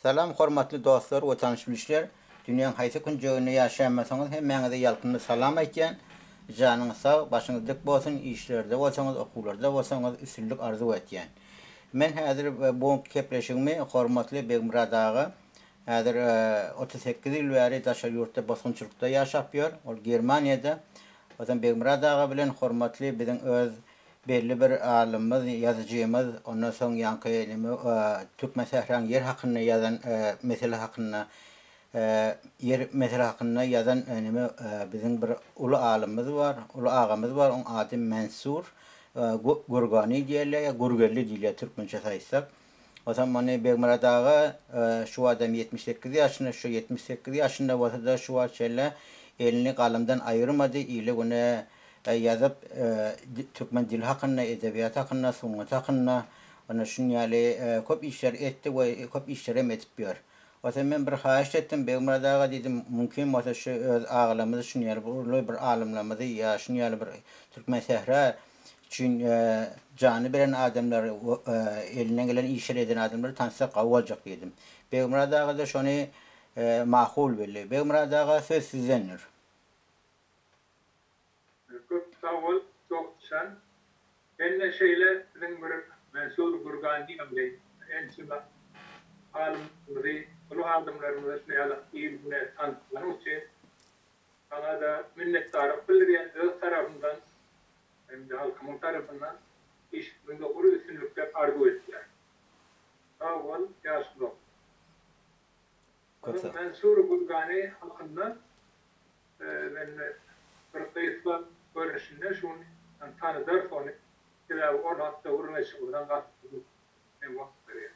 Salam hormatly dostlar we tanışmışlar. Dünýäň haýsy künjeginde ýaşaýanmasaňyz hemmeňize ýalkynly salam aýtýan. Janyňyz sag, başyňyz dik bolsun, işlerde bolsaňyz, okuwlarda bolsaňyz üstünlik arzu etýän. Men häzir bu kepleşigimi hormatly Begmurad ağa häzir 38 ýyl bäri daşar ýurtda basgynçylykda ýaşap ýör. Ol Germaniýada. Otan Begmurad ağa bilen hormatly biziň öz belli bir alymymyz, ýazyjymyz, ondan soň ýanky Türkmen Sähran yer hakyna ýazan mesele hakyna yer mesele hakyna ýazan biziň bir uly alymymyz bar, uly agamyz bar, oň ady Mansur Gurgani diýerler, Gurgelli diýerler türkmençe saýsak. Otan many Begmurad ağa şu adam 78 ýaşynda, şu 78 ýaşynda bolsa da şu açelle elini galamdan aýyrmady, ýyly güne yazıp Türkmen dil hakkında, edebiyat hakkında, sungat hakkında ona şun ýaly köp işler etdi we köp işlerem etip ber. Osa men bir haýyş etdim, Begmurad ağa dedim, mümkin bolsa şu öz aglamyzy şun ýaly bir alimlerimizi ýa şun ýaly bir Türkmen Sähra üçin jany beren adamlar elinden gelen işler eden adamlar tanısak gawy boljak dedim. Begmurad ağa da şonu makul bildi. Begmurad ağa söz sizdendir. Çok sağ ol, çok sen. Benimle şeyle benim bir Mansur Gurgani amre en sima alimleri, ruh adamlarımız şöyle iyi bir tanıtmanı için bana da minnettarım bildiren öz tarafından hem de halkımın tarafından iş bunda kuru üstünlükler arzu ettiler. Sağ ol, yaşlı. Mansur Gurgani hakkında ben bir kıyısla görüşünde şunu tanıdır sonra kira on hatta urmeş oradan kalktı ne vakit veriyor.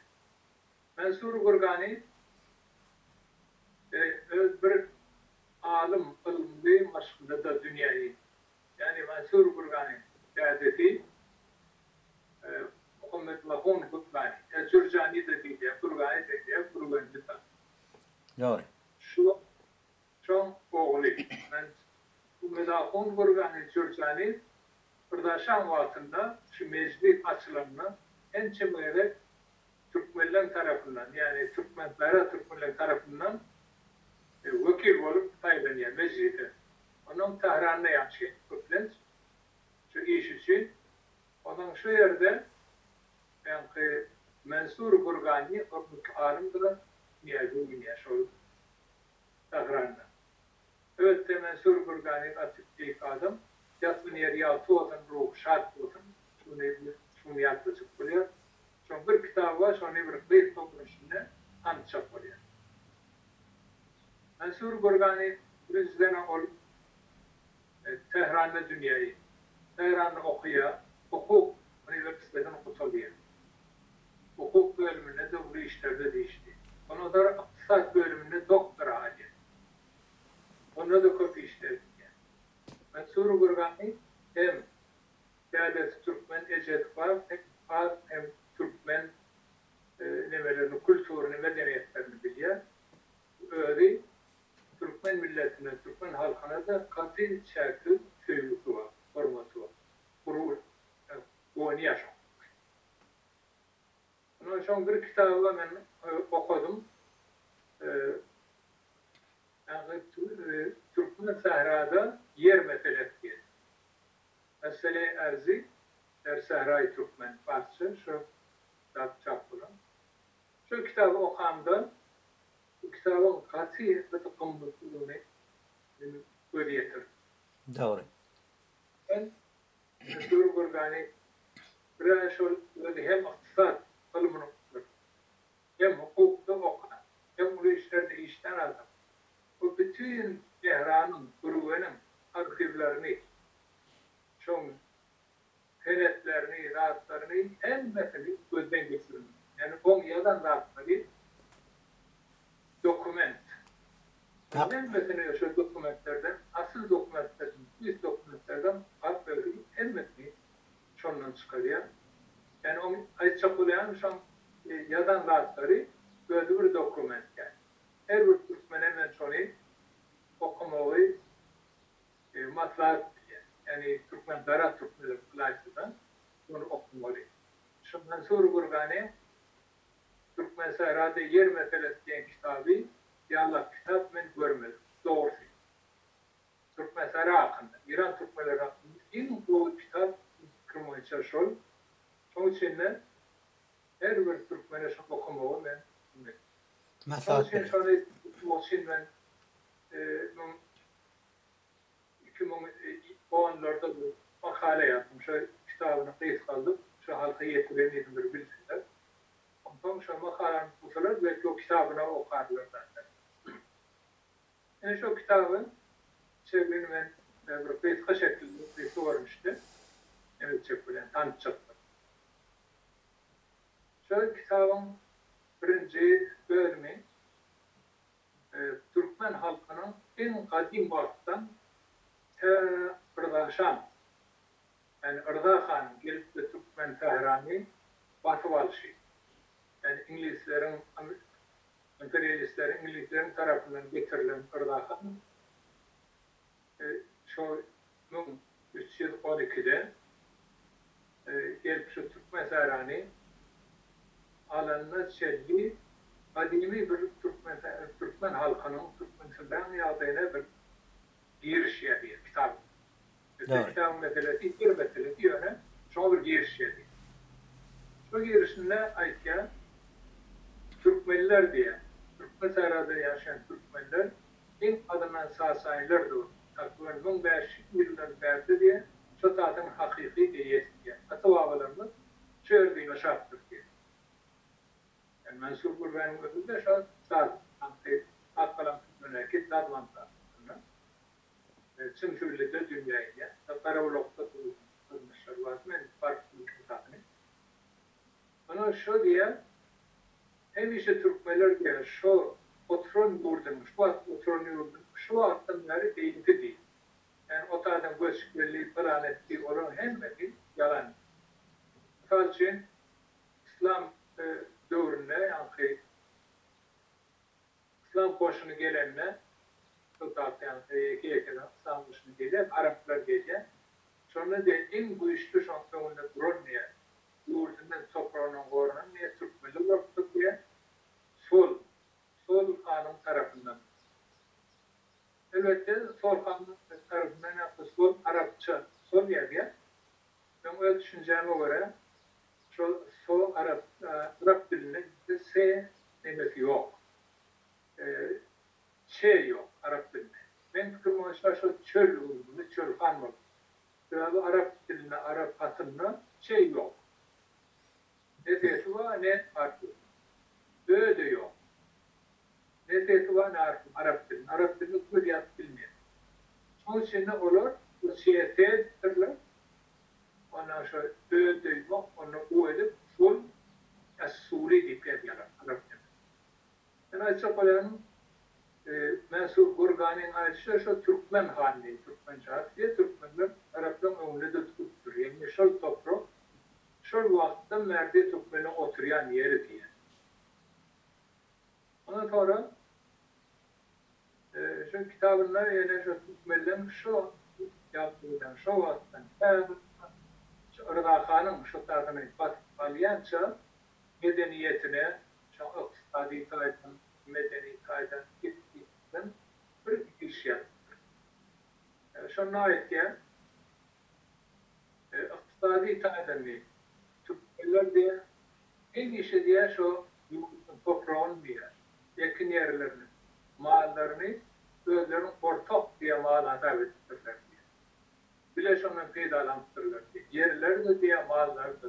Mansur Gurgani bir alim ilmi maşgulda da dünyayı yani Mansur Gurgani adeti Muhammed Lahun Gurgani Cürcani de değil Gurgani de değil Gurgani de Doğru. Şu oğlu Medahun Gurgani Cürcani Kırdaşan vaatında şu meclis açılarına en çemirerek Türkmenler tarafından yani Türkmenler tarafından vekil olup tayyiplenye meclise. Onun Tahran'da yaşıyor Türkmen. Şu iş için. Onun şu yerde yani Mansur Gurgani oradaki alimdir. Yaşıyor Tahran'da. Evet de Mansur Gurgani açık bir adam. Yatın yer yatı olsun, ruh şart olsun. Şunu yaklaşık oluyor. Sonra bir kitabı var, sonra bir kıyık toplumunda anlatacak oluyor. Mansur Gurgani bizden olup Tehran'da dünyayı, Tehran'da okuya, hukuk üniversiteden okutuluyor. Hukuk bölümünde de bu işlerde değişti. Ona da iktisat bölümünde doktora alıyor. Onda da kötü işler. Mansur Gurgani hem Devlet Türkmen eced var, hem Türkmen kültürünü, medeniyetlerini biliyor. Öyle Türkmen milletine, Türkmen halkına da katı şekil sevgisi var, forması var. Gurur, bu yaşam. Onun için bir kitabı ben okudum. Yani Türkmen Sahra'da yer meselesi. Mesele erzi, Sahra-i Türkmen parçası, şu çap bulan. Şu kitabı okamda, bu kitabın katı ve kımlıklığını öğretir. Doğru. Ben Mansur Gurgani biraz şöyle hem iktisat ilmini okur, hem hukukta okur, hem bu işlerde işten adam. O bütün Tehran'ın, Guruve'nin arşivlerini, şun senetlerini, rahatlarını en mesele gözden geçirin. Yani Konya'dan rahatları dokument. En mesele şu dokumentlerden, asıl dokumentlerden, üst dokumentlerden harfleri en mesele şundan çıkarıyor. Yani o açık olayan şu yadan rahatları böyle bir dokument yani. Her bir Türkmen hemen şunu okumalı maslahat yani Türkmenlere Türkmenler klasından bunu okumalı. Şu Mansur Gurgani Türkmen Sahra'da yer meselesi diyen kitabı yallah kitap men görmedim. Doğrusu. Türkmen Sahra hakkında, İran Türkmenleri hakkında en bu kitap kırmaya çalışıyor. Onun için de her bir Türkmen'e şunu okumağı ben bilmek. Onun Maslahat için berýär. şöyle okumak için ben 2010'larda bu makale yaptım. Şu kitabını kayıt kaldım. Şu halka yetiremedim bir bilsinler. Ondan şu makalenin tutulur belki o kitabını okarlar zaten. Yani şu kitabın çevirini ben bir kayıtka şekilde kayıtı varmıştı. Evet çekbilen, tanıtçaktı. Şu kitabın birinci bölümü Türkmen halkının en kadim vakitten Irdaşan, yani Irda Khan gelip de Türkmen Tehrani batıp alışı. Yani İngilizlerin, emperyalistlerin, İngilizlerin tarafından getirilen Irda Khan şu 1312'de gelip şu Türkmen Tehrani alanına çelli kadimi bir Türkmen halkının, Türkmenistan'dan yağdığına bir giriş yapıyor kitap. Kitabın meselesi, bir meselesi yöne şuna bir giriş yapıyor. Şu girişinde ayetken Türkmeniler diye, Türkmen Sahra'da yaşayan Türkmeniler ilk adından Sasaniler de takriben 1500 yıllar verdi diye şu zaten hakiki diyesi diye. Atıvavalarımız çördüğüne şarttır diye. Yani Mansur Gurban'ın gözünde şu an saat akkalan memleket dadlandı. Çünkü dünyayla Karavlok'ta kurulmuşlar var. Ben farklı bir kitabını. Ama şu diye hem işte Türkmenler diye şu oturan yurdun, şu oturan yurdun, şu altınları eğitim değil. Yani o taraftan göçüklerliği falan ettiği olan hem de yalan. Misal için İslam dövründe yani İslam koşunu gelenle o taraftan iki yakından İslam koşunu gelen Araplar geliyor. Sonra da en güçlü şampiyonunda duran diye yurdundan toprağının korunan niye Türkmenler yoktu diye Sol Han'ın tarafından. Elbette Sol Han'ın tarafından yaptığı Sol Arapça Sol diye ben öyle düşüneceğime göre Sol Arap dilinde S demesi yok. Yok Arap dilinde. Ben fikrim oluşlar şu çöl olduğunu, çöl Han var. Bu Arap dilinde, Arap hatırına yok. Ne sesi var ne farklı. Böyle yok. Ne sesi var ne Arap dilinde. Arap dilinde bir yaz bilmiyor. Onun için ne olur? Bu sesdirler. Ondan sonra böyle yok. Onu o edip full Suri deyip yapıyorlar. Arap dilinde. Yani açık olanın Mansur Gurgani'nin ayrıca şu Türkmen hali, Türkmen şahit diye Türkmenler Arap'tan önüne de tuttur. Yani şu toprak, şu vakti merde Türkmen'e oturuyan yeri diye. Ondan sonra şu kitabınlar yani şu Türkmenlerin şu yaptığından, şu vakitten, şu Irda Khan'ın şu tarafını batmayanca medeniyetine, şu iktisadi kaydan, medeni kaydan gittiğinden bir iş yaptı. Şuna ait ya, iktisadi kaydan Türkmenler diye en işi diye şu toprağın diye, yakın yerlerini, mallarını özlerinin ortak diye mala davet ettirler diye. Bile şundan faydalandırırlar diye. Yerleri de diye malları da.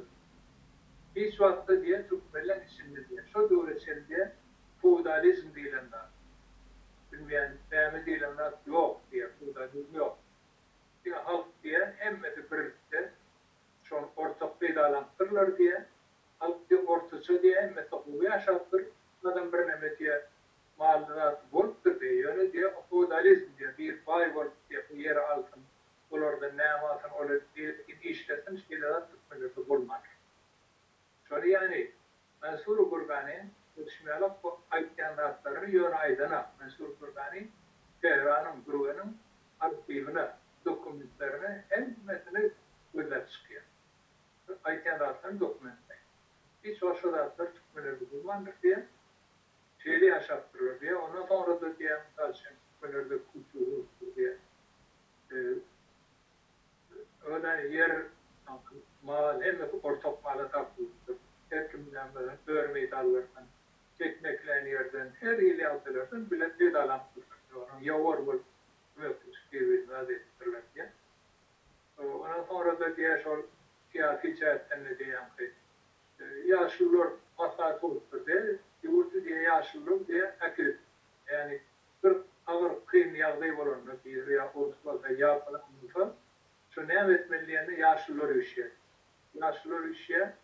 Hiç vakti diye Türkmenler içinde diye. Şu doğru için diye feudalizm diyenler. Bilmeyen, devamı diyenler yok diye. Feudalizm yok. Diye halk diye emmeti birlikte şu ortak faydalandırırlar diye. Halk diye ortaçı diye emmeti kuvve yaşattır. Adam bir neme diye mallırat bulup diye yönü diye feudalizm diye bir pay bulup diye bu yeri altın. Bunlarda ne amasın öyle diye işlesin şeyler Türkmenlerde bulmaz. Şöyle yani Mansur Gurgani Şimalak bu ayetkenratlarını yön aydına Mansur Gurgani Tehran'ın Gurgan'ın arşivine dokümentlerini hem metni gözler çıkıyor. Ayetkenratlarını dokumentleyin. Hiç o şuratlar Türkmenler Müslümandır diye şeyli yaşattırıyor diye. Ondan sonra da diye karşı Türkmenlerde kültürü diye öyle yer mal hem de ortak mala takıldı. Her kimden böyle örmeyi dallardan, çekmeklerini yerden, her ili aldılardan bile bir dalam tutuyor. Yavur var, mevcut gibi adettirler diye. Ondan sonra da diye şu siyasi cihetten ne diyen ki yaşlılar maslahat oluştur diye, yurdu diye yaşlılar diye akıl. Yani bir ağır kıyım yağdayı var onu diye ya ortalarda yağ falan falan. Şu ne etmeliğinde yaşlılar işe. Yaşlılar işe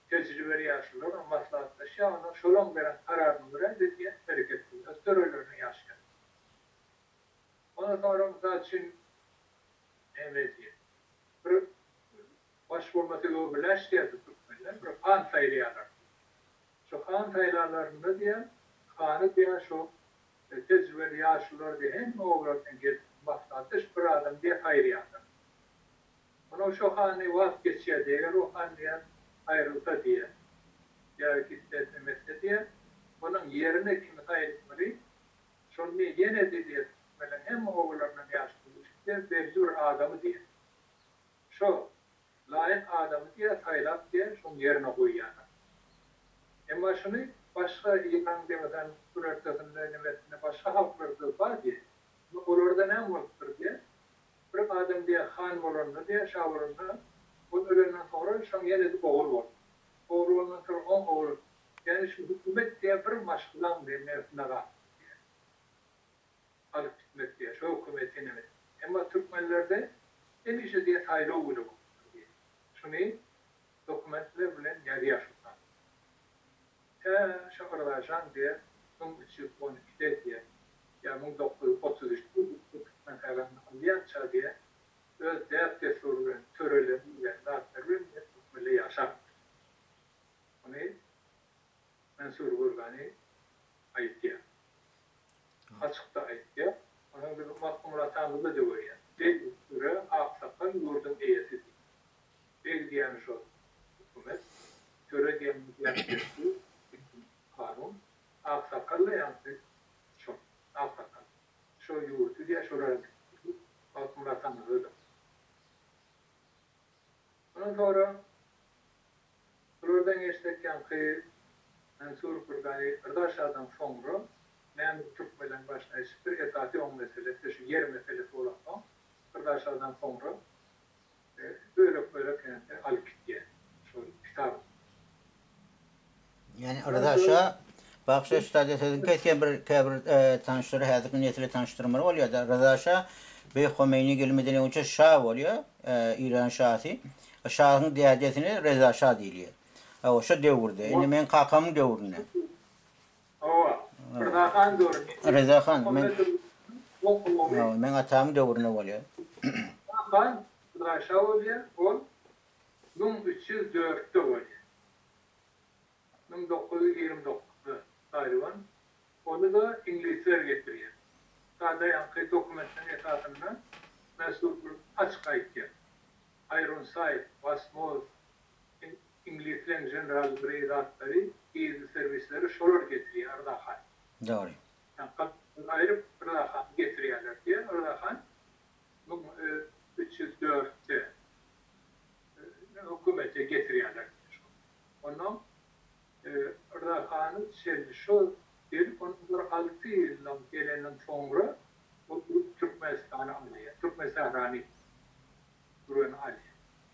tecrübeli yaşlılar maslahatlaşıyor. Ondan şolon veren kararını veren diye hareket ediyor. Törelerini yaşıyor. Ondan sonra zaten emrediyor. Bir başvurması göbüleş diye tutmaklar. Bir kan sayılayalar. Şu kan sayılarlarında diye kanı diye şu tecrübeli yaşlılar diye hem oğullardan gelip maslahatış bir adam diye sayılayalar. Ona şu hani vazgeçiyor diye, o hani ayrılsa diye, ya istemezse diye, onun yerine kimi sayılmalı, şunu yine de diye, hem oğullarının yaşlılığı diye, mevzur adamı diye. Şu layık adamı diye sayılat diye, şunun yerine koyuyorlar. Ama şunu başka İran demeden, Kurartası'nın önemesinde başka halklarda var diye, orada ne vardır diye, bir adam diye han olanı diye şavrında bu ölenden sonra şam yine de oğul var. Oğulundan sonra 10 oğul. Yani şu hükümet diye bir maşgılan diye mevzuna var. Alıp gitmek diye şu hükümetin evi. Ama Türkmenlerde en işi diye sayılı oğlu. Şunu dokumentler bilen yarı yaşıtan. Şakırlaşan diye 1312'de diye ya 1933'te Türkmen hayvanını anlayança diye öz değer tesorunun törelerini zaten böyle yaşar. Onu mensur vurganı ayıp diye. Açıkta ayıp diye. Onun bir mahkumulatanlığı da görüyor. Bir süre aksakal yurdun eyesi. Bir diyen şu hükümet, töre diyen kanun, aksakallı yansı şu, aksakal. Şu yurdu diye şuraya mahkumulatanlığı da. Ondan sonra buradan geçtikken ki mensur kurgani arkadaşlardan sonra ben Türkmen'den başlayıp bir etati on meselesi, şu yer meselesi olan arkadaşlardan sonra böyle kendine alıp diye şu kitap. Yani arkadaşa bakışa stadya sözün ketken bir tanıştırı hazırkın niyetiyle tanıştırmaları oluyor da arkadaşa bir Khomeini gelmeden önce Şah oluyor, İran Şahı. Şahın diyadetini Reza Şah deyiliyor. O şu devirde. Yani ben kakamın devrine. Reza Khan devrine. Reza Khan. Ben atamın devrine oluyor. Khan, Reza Şah oluyor. O 1304'te oluyor. 1929'da Tayvan. Onu da İngilizler getiriyor. Sadece yankı dokumentin esasında mesul bir açık ayıtıyor. Ironside, Wasmos, İngilizlerin general brigazatları, gizli servisleri şorur getiriyor Ardahan. Doğru. Yani ayrı Ardahan getiriyorlar diye Ardahan 304'te hükümete getiriyorlar. Ondan Ardahan'ın şu bir 6 yıldan gelenin sonra o Türkmenistan'ı alıyor. Türkmenistan'ı duruyor alıyor.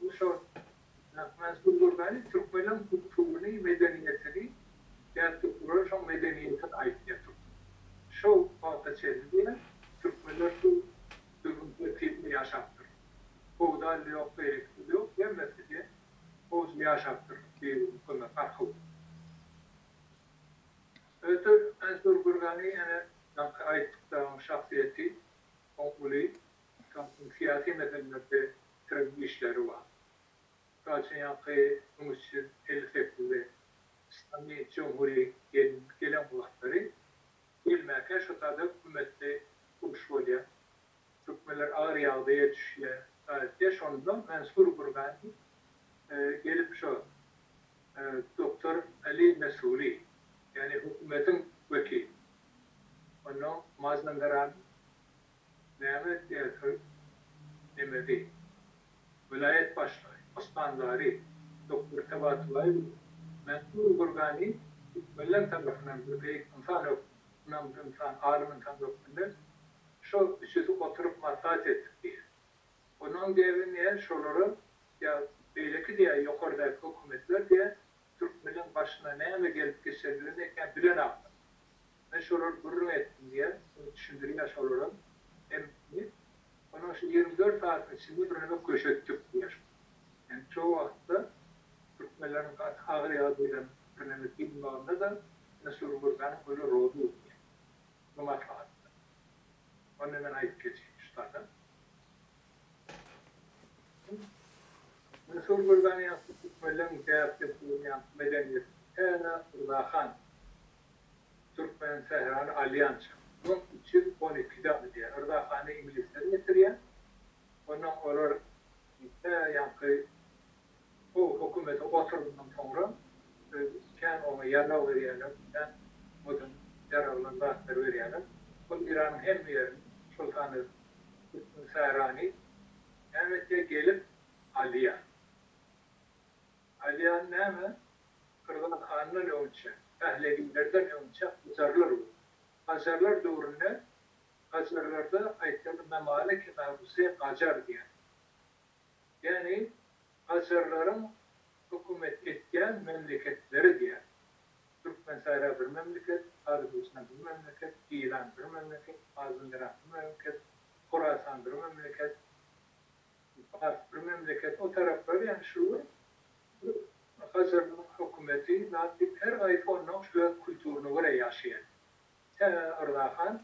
Bu şu mensur Gurgani Türkmenlerin kültürünü, medeniyetini gerçekten şu medeniyetin ait yapıyor. Şu bağda çevrediğine Türkmenler şu durumda tipli yaşattır. Oğudal yok, elektrikli yok, yemesi diye oğuz yaşattır. Bir konuda farkı. Öte mensur Gurgani yani aitlikten şahsiyeti, konkulü, siyasi meselelerde türlü işleri var. Kaçın yankı 1958'de İslami Cumhuriyet gelen bulatları bilmekle şu tadı hükümette kuruş oluyor. Türkmenler ağır yağdıya düşüyor. Sadece şundan mensur Gurgani gelip şu Doktor Ali Mesud Mazandaran Mehmet Ersoy demedi. Vilayet başkanı, Osmanlıları, Doktor Tebatulay, Mentur Burgani, Türkmenler tarafından bir insan yok, insan alimin tarafından şu sözü oturup maslahat ettik diye. Onun devrinde şoları ya belki diye yukarıdaki hükümetler diye Türkmenlerin başına neye gelip geçirdiğini bilen aldı. Ben şoları gurur ettim diye düşündürüyor şoları. Onun için 24 saat içinde birine köşettik diyor. Yani çoğu vakti Türkmenlerin ağır yağdığıyla birine bilmağında da Mesut Burgan'ın böyle roğdu diye. Bu maslahatta. Onun hemen ait geçmiş zaten. Mesut Burgan'ın yaptığı Türkmenlerin değerli yaptığı medeniyet. Ena Urdahan Türkmen Sehranı Alyansı. Bunun için 12'de diye. Urdahan'ı İngilizler getiriyor. Ondan olur yani o hükümete oturduğundan sonra kendi ona yararlı veriyorlar. Ben bugün yararlı dağıtları veriyorlar. Bu İran'ın hem yerini Sultanı Sehrani Mehmet'e gelip Aliyan. Aliyan ne mi? Kırılan Khan'ın önce, Pehlevilerden önce Hazarlar olur. Hazarlar doğrunda Hazarlarda ayetlerin memalik mevzusu Hacar diye. Yani Hazarların hükümet etken memleketleri diye. Türkmen Sahra bir memleket, Azerbaycan bir memleket, İran bir memleket, Azerbaycan bir memleket, Khorasan bir memleket, Fars bir memleket. O tarafları yani şu Hazarların hükümeti nasip her ayet onun şu kültürünü göre yaşayan. Ardahan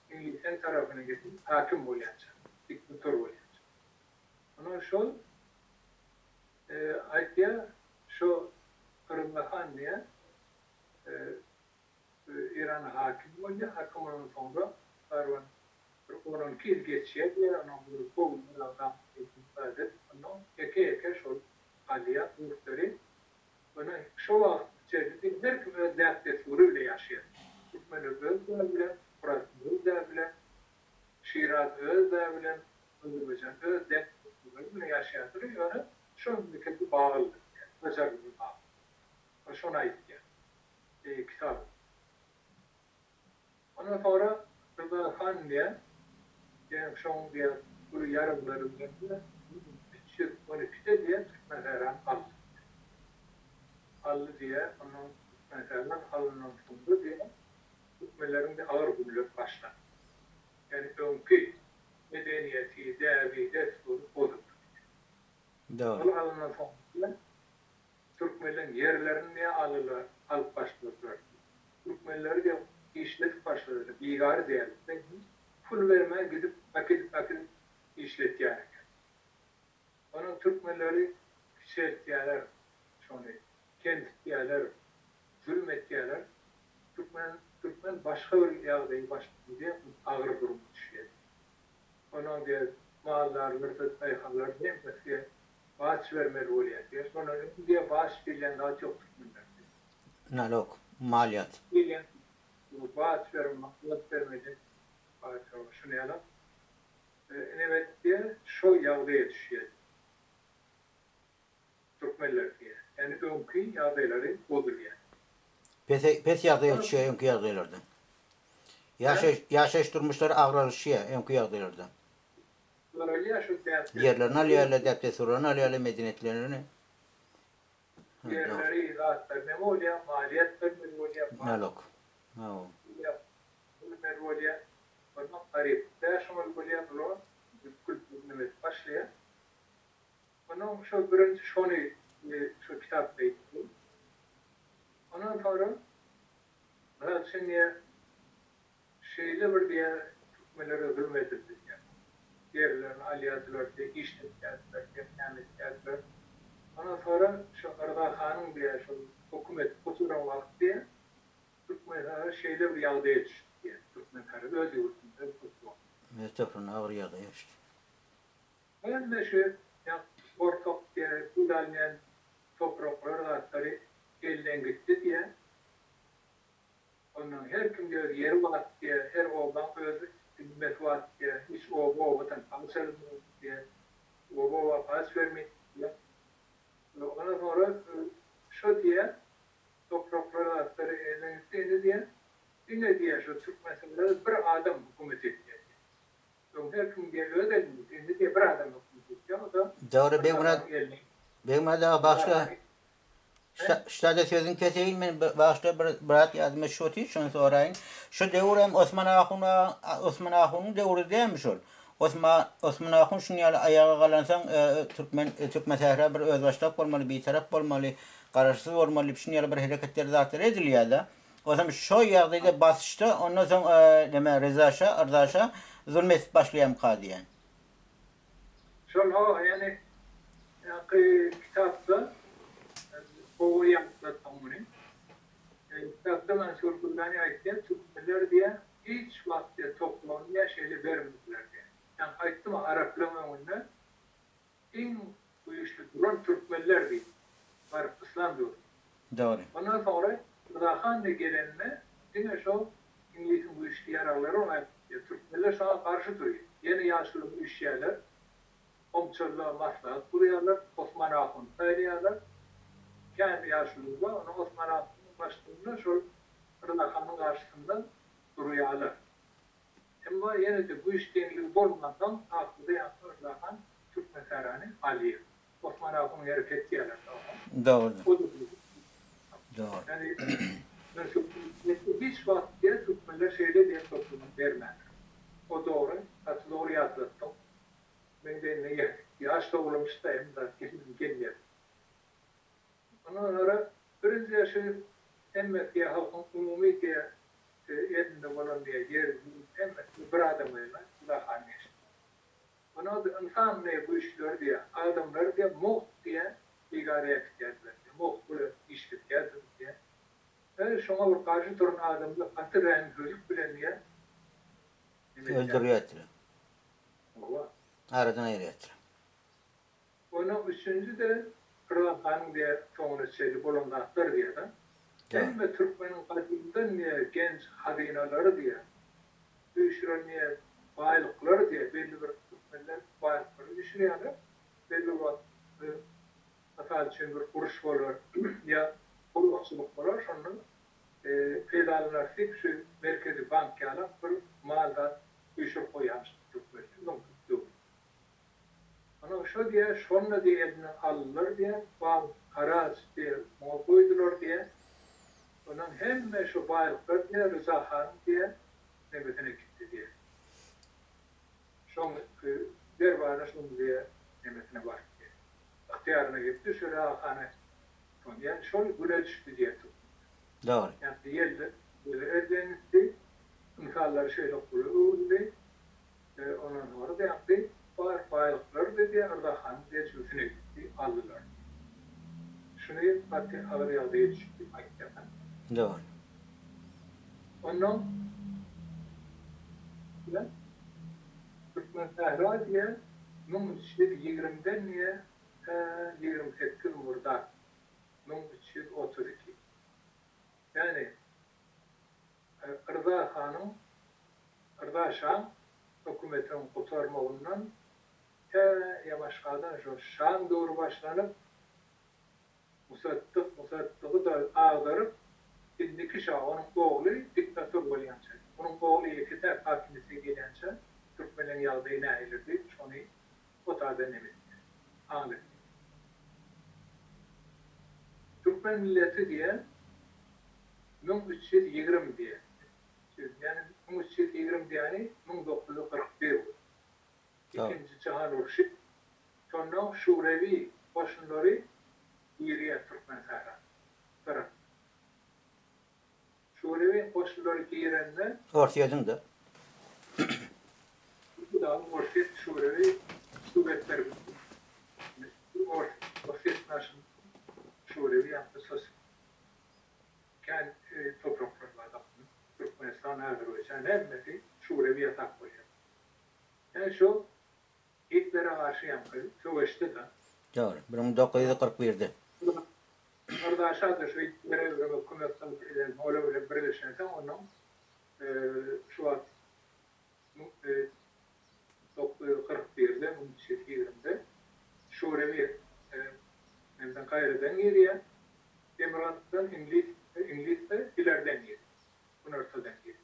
İngilizlerin tarafına gidip hakim olacak, diktatör olacak. Onun şu ayetya şu Ardahan diye İran'a hakim olacak, hakim olan sonra Arvan onun kil geçiyor diye onun bir kovulmalardan ifade onun eke şu aliya muhteri ona şu vakit içerisinde her kimi dertte suruyla yaşıyor. Türkmen özde bile, Fırat özde bile, Şiraz özde bile, Azerbaycan özde bile yaşayatır. Yani şu ülkede bağlıdır. Özellikle bağlı. O şuna ait yani. Kitap. Ondan sonra Rıza Khan diye yani şu an diye bu yarımlarından diye 12'de diye Türkmen Sehran aldı. Aldı diye onun Türkmen Sehran alının sundu diye Türkmenlerin de ağır gümrük başlar. Yani önkü medeniyeti, değerli, desturu odur. Doğru. Bu alınan sonra Türkmenlerin yerlerini niye alırlar, alıp başladılar. Türkmenleri de işlet başladılar. Bigarı değerli. Pul vermeye gidip vakit işlet yani. Onun Türkmenleri şertiyeler, şunu, kenttiyeler, zulmettiyeler, Türkmen başka bir yağdayı başladı diye ağır durum düşüyor. Onun diye mağazalar, mırtıt, ayhanlar diye mesela bağış vermeli oluyor diye. Sonra diye bağış verilen daha çok Türkmenler. Nalok, maliyat. Verilen bağış vermeli, bağış şunu yalan. Evet diye şu yağdaya düşüyor. Türkmenler diye. Yani önkü yağdayları odur yani. Pes yağdaya düşüyor önkü yağdaylardan. Yaşayış durmuşları ağralışıyor önkü yağdaylardan. Böyle şu Yerlerini alıyorlar, depte sorularını alıyorlar, medeniyetlerini. yerleri rahatlar. Ne oluyor? Maliyetler ne oluyor? Nalok. Ne oluyor? Ondan garip. Değişimler oluyor. Bunu kültürünü başlıyor. Onun şu birinci şunu şu kitapta eğitim. Ondan sonra şimdi şeyle bir diye Türkmenlere zulmedildi yani. Diğerlerini aliyatlar diye işlet geldiler, kemkamet geldiler. Ondan sonra şu Arda Han'ın diye şu hükümet kuturan vakti diye Türkmenlere şeyle bir yağdaya düştü diye. Türkmenlere öz yurtunda kuturan. Mestafrın ağır yağdaya işte. Ben de şu ya ortak diye Kudalyan toprakları atları elden gitti diye Onun her kim diyor yeri var diye, her oğlan özü hizmet var diye, hiç o vatan alışalım diye, o pas vermek diye. Ondan sonra şu diye, toprakları atları elinizde diye, yine diye şu Türk meseleleri bir adam hükümet ediyor. Her kim diye ödelim diye bir adam hükümet ediyor. O da Doğru, ben buna daha başka He? ştada sözün keseyim, ben başta bırak yazmış şu değil, şunu sorayım. Şu devrem Osman Ağun'un devri değilmiş ol. Osman Ağun şunu yalı ayağa kalansan Türkmen sehra bir özbaşlık olmalı, bir taraf olmalı, kararsız olmalı, şunu yalı bir hareketler zaten ediliyor da. O zaman şu yağdayda basışta ondan sonra deme Rezaşa, Ardaşa zulmet başlayan kadiyen. Şöyle o yani kitapta o yaptılar tamamını. Kitapta ben sorgulamaya aitken Türkmenler diye hiç vakti toplamaya şeyle vermediler diye. Yani ayıttım Araplama onunla en uyuşlu duran Türkmenler değil. Var İslam diyor. Doğru. Ondan sonra Rıdahan'la gelenle yine şu İngiliz'in bu işli yararları ona Türkmenler sana karşı duruyor. Yeni yaşlı bu işyerler komşuluğa maslahat kuruyorlar. Osman Ağa'nı sayıyorlar. Kendi yaşlılığında onu Osman Ağa'nın başlığında şu Rıdahan'ın karşısında duruyorlar. Ama yine de bu iştenliği olmadan aklıda yaptı Rıdahan Türk meselelerini alıyor. Osman Ağa'nın yeri fethiyeler. Doğru. O da Doğru. yani hiç vaktiye Türkmenler şeyde diye toplumun vermez. O doğru. Hatta doğru yazdım. Ben de ne yaş doğrulamış da hem de kesin gelmiyor. Ondan sonra birinci yaşı emmet diye halkın umumi diye elinde olan diye yer emmet bir adamıyla daha anlayış. Ona da insan ne bu işler diye adamlar diye muht diye igareye geldiler. Muht böyle işlik geldi diye. Ve şuna bir karşı duran adamla katı renklilik bilen diye Öldürüyor. o Aradan ayırıyor. onun üçüncü de Kırılakan diye sonra şeyli bulundatlar diye de. Hem de Türkmenin kadiminden diye genç hazinaları diye, düşüren diye baylıkları diye belli bir Türkmenler baylıkları düşürüyorlar. Belli bir hatta için bir kuruş olur ya kurulukçuluk olur. Sonra pedalına sip şu merkezi bankayla bir malda düşür koyarmış Türkmenler. Ana şu diye, şunla diye eline alırlar diye, bazı haraç diye koydular diye, onun hem şu baylıklar diye, Rıza Han diye, nöbetine gitti diye. Şunu dervana şunu diye, nöbetine var diye. İhtiyarına gitti, şu Rıza Han'a, yani şunu güle düştü diye tuttu. Doğru. Yani yerle, böyle edlenildi, insanları şöyle kuruldu, ondan sonra da yaptı. Baylıkları dedi, Ardahan diye çözüne gitti, aldılar. Şunu Fatih Ağrı'ya diye çıktı hakikaten. Doğru. Ondan Türkmen Sahra diye bunun içinde 20'den niye 28 murda. Bunun içinde 32. Yani Rıza Şam hükümetin kurtarmağından yavaşkadan şu Şam doğru başlanıp Musaddık'ı da ağdırıp indiki Şah, onun oğlu diktatör olayanca. Onun oğlu yeter hakimisi gelince Türkmenlerin yaldığı ne eylirdi, şunu o tarzda nemedi. Anladım. Türkmen milleti diye 1320 diye. Yani 1320 yani 1941 oldu. İkinci Cihan Urşit, sonra Şurevi başınları Yiriye Türkmen Sahra taraf. Şurevi başınları giyirenler Ortaya da. bu da Urşit, Şurevi, Süvetler Urşit naşın Şurevi yaptı söz. Kendi topraklarla Türkmenistan Azerbaycan hepsi Şurevi yatak koyuyor. Yani şu Hitler'e karşı yapıyor. Savaştı da. Doğru. 1941'de. orada aşağıda şu görev hükümetten öyle böyle birleşirsen onun şu an 941'de 1720'de Şurevi nemden gayreden geriye Emirat'tan İngiliz'de ileriden geriye. Bunu ortadan geriye.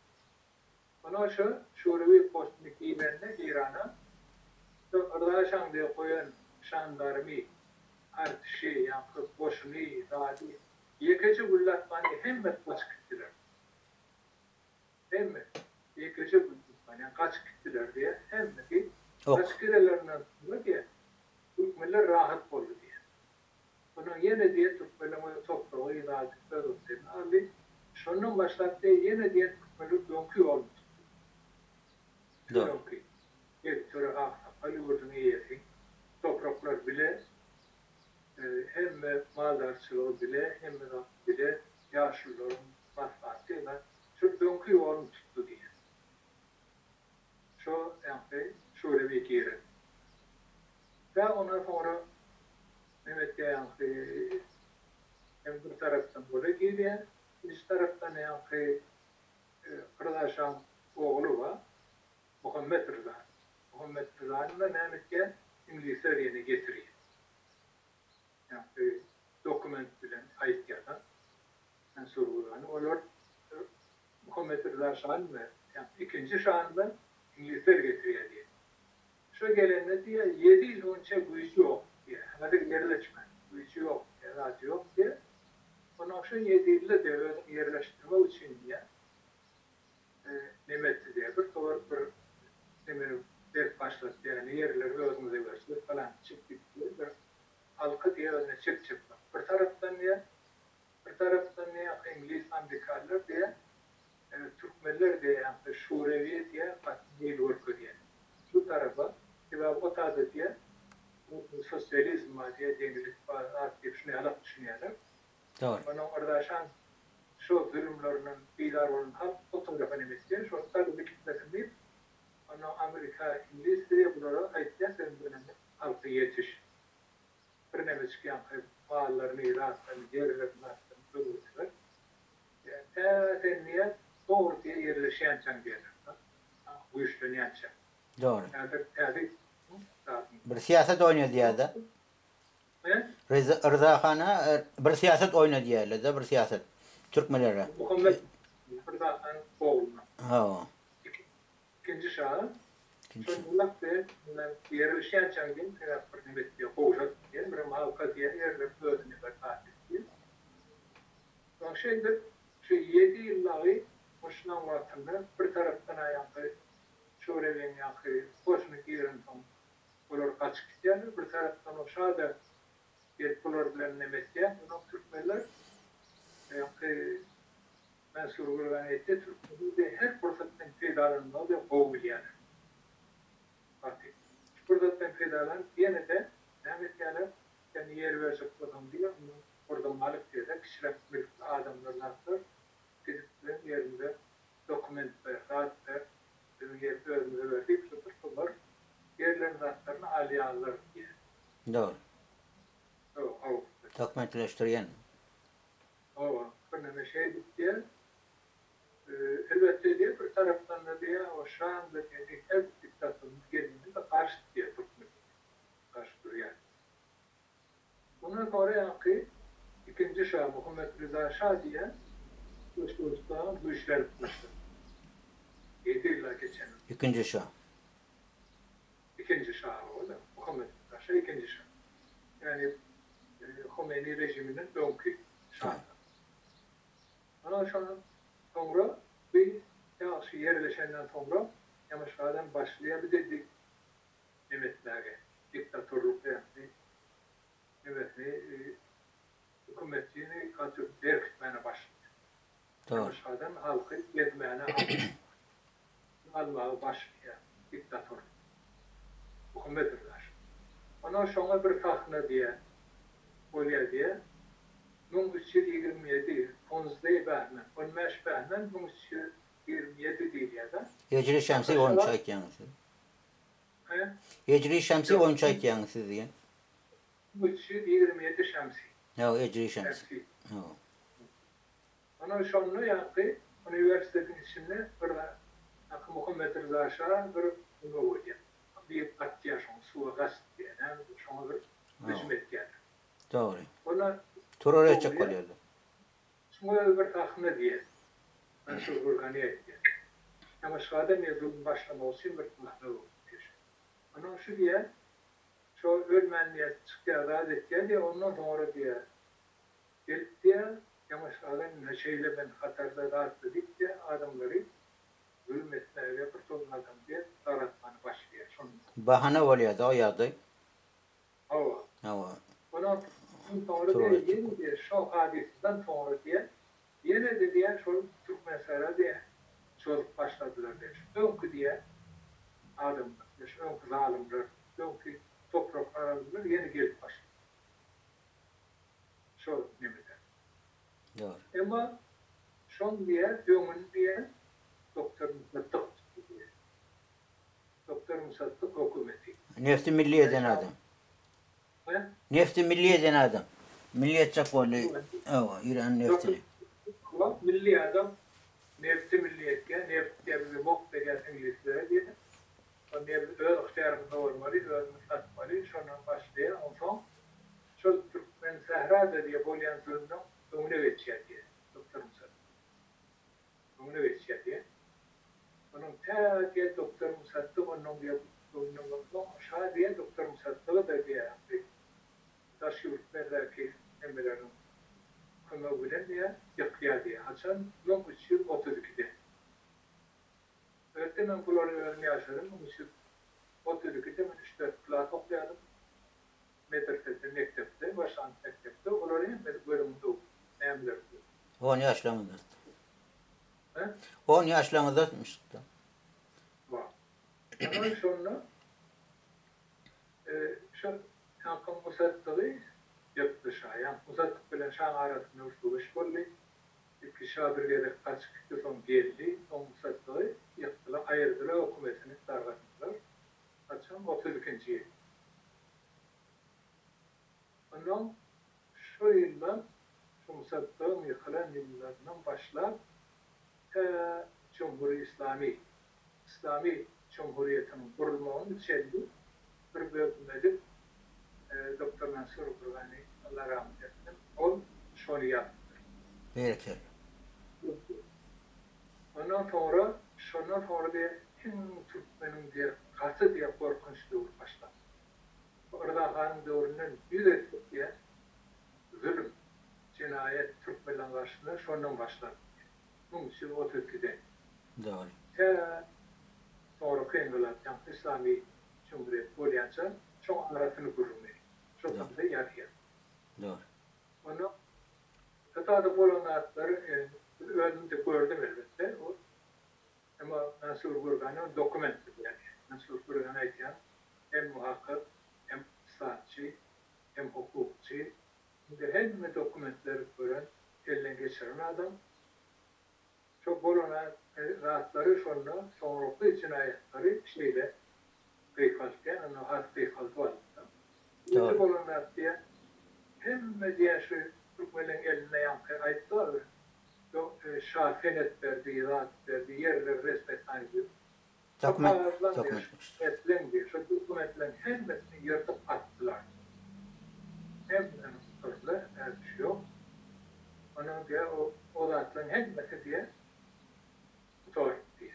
Ona Şurevi postundaki ilerine İran'a orada aşağı diye koyan şandarmi artışı, yakıp, boşunu, dağıtı, yekeci gullatmanı hem kaç gittiler. Hem yekeci gullatmanı kaç gittiler diye hem ki kaç kirelerinden sonra diye Türkmenler rahat oldu diye. Bunun yine diye Türkmenler toprağı idahatlıklar olsaydı. Abi şunun başlattığı yine diye Türkmenler dönkü oldu. Dönkü. Bir türlü Ali Vurdun iyiyeti. Topraklar bile hem maldarçılığı bile hem de bile yaşlıların matbaasıyla şu dönkü yolunu tuttu diye. Şu yani şöyle bir geri. Ve ondan sonra Mehmet yani hem bir taraftan böyle geliyor, bir taraftan yani Kırdaşan oğlu var, Muhammed Rıza. Muhammed Rıza'nın da Mehmet'e İngilizler yerine getiriyor. Yani dokument bilen ait yadan sorgulanı. Onlar Muhammed Rıza şanı yani ikinci şanından İngilizler getiriyor diye. Şu gelenle diye 7 yıl önce gücü yok diye. Hadi yerleşme. Gücü yok diye. Radyo yok diye. Ondan sonra 7 yılda devlet yerleştirme için diye Nimetli diye bir doğru bir Nimetli ders başlattı. Yani yerleri özümüze başladı falan çıktı diye bir halkı diye önüne çıktı. Bir taraftan diye İngiliz Amerikalılar diye Türkmenler diye yani Şurevi diye değil vurgu diye. Şu tarafa ve o tarzda diye sosyalizm diye denilip artık şunu alıp düşünüyorlar. Doğru. Onun orada şu bölümlerinin bilar olan halk o tarafa nemesiyor. Şu tarzda bir kitlesi değil. Onun Amerika, İngiliz diye bunlara aitken senin dönemde halkı yetiş. Bir nemes ki yani bağlarını, rahatlarını, yerlerini, rahatlarını bölürler. Niyet doğru diye yerleşen can diyorlar. Bu işlerini yapacak. Doğru. Yani Bir siyaset oynuyor diye de. Rıza Khan'a bir siyaset oynuyor diye de bir siyaset. Türkmenlere. Muhammed Rıza Khan oğluna. Ha. İkinci şahı. Çocuklar da yerleşen can diye bir nimet diyor. Kovuşak diye bir halka diye yerler bölümünü bir tatil diye. Sonra şeyde şu 7 yılları boşunan vaktinde bir taraftan ayakı Şurevi'nin yakı boşunu giren tam bunlar kaç gidiyor. Bir taraftan o şahada bir bunlar bilen nemesiye. Bunu Türkmenler ben sorgulan etti. Türkmenler de her fırsattan faydalanmalı ve kovuluyor. Artık fırsattan faydalan yine de Mehmetyalar yani yer verecek adam diyor. Orada malik diye de kişiler adamlar nasıl gidiplerin yerinde dokumentler, rahatlar yerde önüne verdik. Bunlar yerlerin rahatlarını aliye alır diye. Doğru. O. Dokumentleştiriyen. O. Bunun şey diye elbette diye bir taraftan da diye o şu anda yani her diktatörün geldiğinde de karşı diye tutmuyor. Karşı duruyor. Buna göre yani ikinci Şah Muhammed Rıza Şah diye bu işler yapmıştı. 7 yıla geçen. İkinci Şah. İkinci Şah o da. Muhammed Rıza Şah ikinci Şah. Yani Khomeini rejiminin önkü Şah'ı. Ondan sonra bir yaşı yerleşenden sonra Yamaşka'dan başlayabildik nimetlere, diktatörlükle yani hükümetini katı verkitmene başladı. Yamaşka'dan halkı yetmeyene almaya başlıyor diktatör. Hükümet eder. Ondan sonra bir tahna diye oluyor diye 1927 Fonzde'yi beğenmem. 15 beğenmem. 1927 değil ya da. Hicri Şemsi 13 ay yalnız. Hicri Şemsi 13 ay yalnız diye. 1927 Şemsi. Ya ecri şems. Eski. Ha. Ana şonlu yankı üniversitenin içinde bir Muhammed Rıza Şah bir bunu oluyor. Bir kat yaşam, suya gaz diye. Yani şonu bir hizmet geldi. Doğru. Ona Turore çok oluyordu. şunu bir tahmin diye. Ben şu organiye diye. Ama şahada mezun başlama olsun bir tahmin oldu. Ona şu diye şu ölmenliğe çıktı adet diye ondan sonra diye gelip diye yamaçlardan şeyle ben Katar'da rahat dedik diye adamları zulmetmeye ve kurtulmadan diye daratmanı başlıyor. Bahane oluyordu o yadı. Hava. Ha. Ona sonra diye yeni diye şu hadisinden sonra diye yine de diye şu Türkmenlere diye çocuk başladılar diye. Önkü diye adamlar, önkü zalimler, önkü toprak aralıklar yeni gelip başladı. Şu nimede. Doğru. Ama şun diye, dönün diye Doktor Musattık diye. Doktor Musattık hükümeti. Nefti milli eden adam. He? Nefti milli eden adam. Milliyetçi oluyor. Evet, İran neftini. Milli adam nefti milliyetke, neft diye bir bok veriyor İngilizlere diye. O nefti öyle ihtiyarında olmalı, öyle satmalı. Şundan başlıyor. Ondan şu Türkmen Sehra'da diye bolyan zulümden ömrüne geçiyor diye. Doktor Musattık. Ömrüne geçiyor diye. Onun ta diye Doktor Musattık onun diye aşağı diye Doktor Musattık'ı da diye taş yurtlardaki emirlerin konuğuyla diye yakıya diye açan 1332'de. Öğretmen bunları öğrenmeye yaşadım. 1332'de ben işte kılaat okuyordum. Medresede, mektepte, başlangıç mektepte. Bunları bölümünde okudum. Emirler. 10 yaşlarında. He? 10 yaşlarında tutmuştu. Var. Ondan sonra şu Hakan Musattık'ı yaptı şah. Yani Musattık bilen şah arasında uçtuğuş oldu. İki şah bir yere kaç kişi son geldi. O Musattık'ı yaptılar, ayırdılar, hükümetini darlattılar. Açan 32. yıl. Ondan şu yıldan şu Musattık'ın yıkılan yıllarından başlayıp Cumhuriyet İslami Cumhuriyet'in kurulmanın içeride bir bölüm edip Doktor Mansur Kur'an'ı Allah rahmet etsin. O şunu yaptı. Berekeli. Ondan sonra diye Türkmen'in diye katı diye korkunç dövür başladı. Orada hanım dövürünün yüz ettik diye zulüm, cinayet Türkmen'in karşısında şundan başladı. Bunun için 32'de. Doğru. Sonraki engellatan İslami Cumhuriyet Bolyanca çok arasını kurulmuyor. Çok da yarıyor. Doğru. Onu hatta Bolonatları önünde gördüm elbette. Ama Mansur Gurgan'ın dokumenti yani. Mansur Gurgan'a iten hem muhakkak, hem saatçi, hem hukukçu. Hem dokumentleri gören, eline geçiren adam. Çok Bolonat rahatları sonraki cinayetleri şeyle kıykalken, onu harf kıykaltı var. İkinci Bolonat diye hem diye şu Türkmen'in eline yankı ayıtlar şah senet verdiği, rahat verdiği yerleri resmetten gibi. Dokumentlen diye, şu dokumentlerin hepsini yırtıp attılar. Hepsini tutarlar, her bir şey yok. Onun diye o zatların hepsi diye tutar diye.